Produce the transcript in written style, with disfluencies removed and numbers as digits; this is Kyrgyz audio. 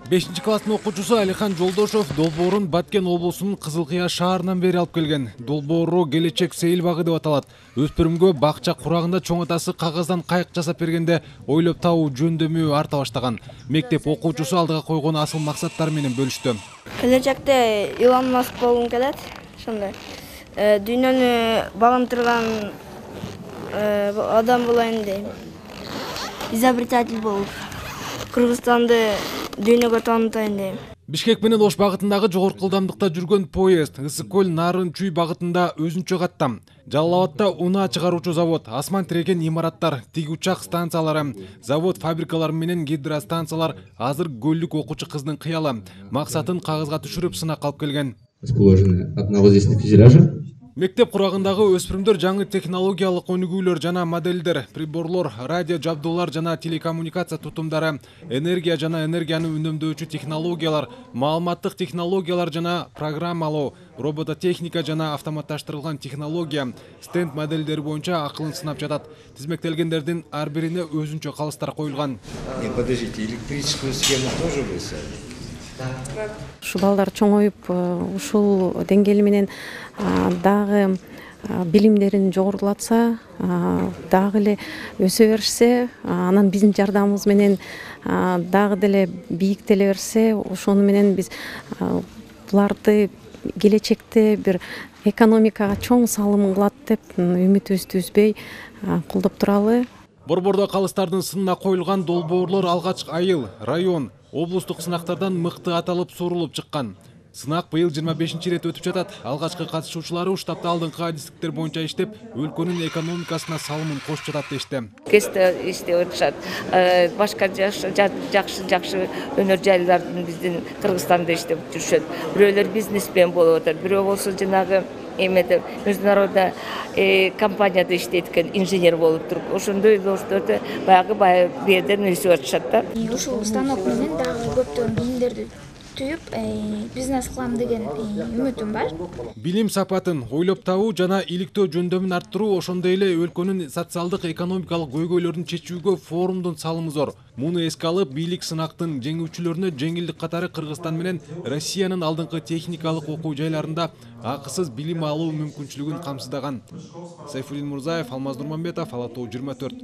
5 класстын окуучусу Алихан Жолдошов долбоорун Баткен облусунун Кызылкыя шаарынан бери алып келген. Долбоору келечек сейил багы деп аталат. Өспүрүмгө бакча курагында чоң атасы кагаздан кайык жасап бергенде ойлоп табуу жөндөмү арта баштаган. Мектеп окуучусу алдыга койгон асыл максаттары менен бөлүштү. Келечекте Илон Маск болгум келет. Ошондой дүйнөнү багынтырган адам болайын дейм. Изобретатель болуп Кыргызстанды дүйнөгө таанытайын дейм. Бишкек менен Ош багытындагы жогорку ылдамдыкта жүргөн поезд Ысык көл Нарын Чүй багытында өзүнчө каттам. Жалал Абадта унаа чыгаруучу завод, асман тиреген имараттар, тиг учак станциялары, завод фабрикалар менен гидростанциялар азыр көлдүк окуучу кыздын кыялы. Максатын кагызга түшүрүп сынак алып келген. Расположены одного здесь на фюзеляже. Мектеп курагындагы өспүрүмдөр жаңы технологиялык өнүгүүлөр жана моделдер, приборлор, радио жабдуулар жана телекоммуникация тутумдары, энергия жана энергияны үнөмдөөчү технологиялар, маалыматтык технологиялар жана программалоо, робототехника жана автоматташтырылган технология, стенд модельдери боюнча акылын сынап жатат. Тизмектелгендердин ар бирине өзүнчө калыстар коюлган. Подождите, электрическую схему тоже вы сами? Ушу балдар чоңоюп, ушул деңгээли менен дагы билимдерин жогорулатса, дагы эле өсө беришсе, анан биздин жардамыбыз менен дагы деле бийиктеле берсе, ошону менен биз буларды келечекте бир экономикага чоң салым кылат деп үмүтүбүздү үзбөй колдоп туралы. Борбордо калыстардын сынына коюлган долбоорлор алгач айыл, район, облустук сынактардан мыкты аталып сурулуп чыккан. Сынак быйыл 25-чи ирет өтүп жатат. Алгачкы катышуучулары штабта алдыңкы адистиктер боюнча иштеп, өлкөнүн экономикасына салымын кошуп жатат дешти. Кесте иштеп атышат. Башка жакшы өнөр жайлардын биздин Кыргызстанда иштеп жүрүшөт. Бирөөлөр бизнесмен болуп атат, бирөө болсо жанагы эмеде международный компанияда иштейт экен, инженер болуп туруп, ошондой досторду баягы баерден өсүп атышат да. Ушул станок менен дагы көптөгөн билимдерди түйүп, бизнес кылам деген үмүтүм бар. Билим сапатын ойлоп табуу жана иликтөө жөндөмүн арттыруу, ошондой эле өлкөнүн социалдык экономикалык көйгөйлөрүн чечүүгө форумдун салымы зор. Муну эске алып, бийлик сынактын жеңүүчүлөрүнө жеңилдик катары Кыргызстан менен Россиянын алдыңкы техникалык окуу жайларында акысыз билим алуу мүмкүнчүлүгүн камсыздаган. Сайфуллин Мурзаев, Алмаз Нурманбетов, Ала Тоо 24.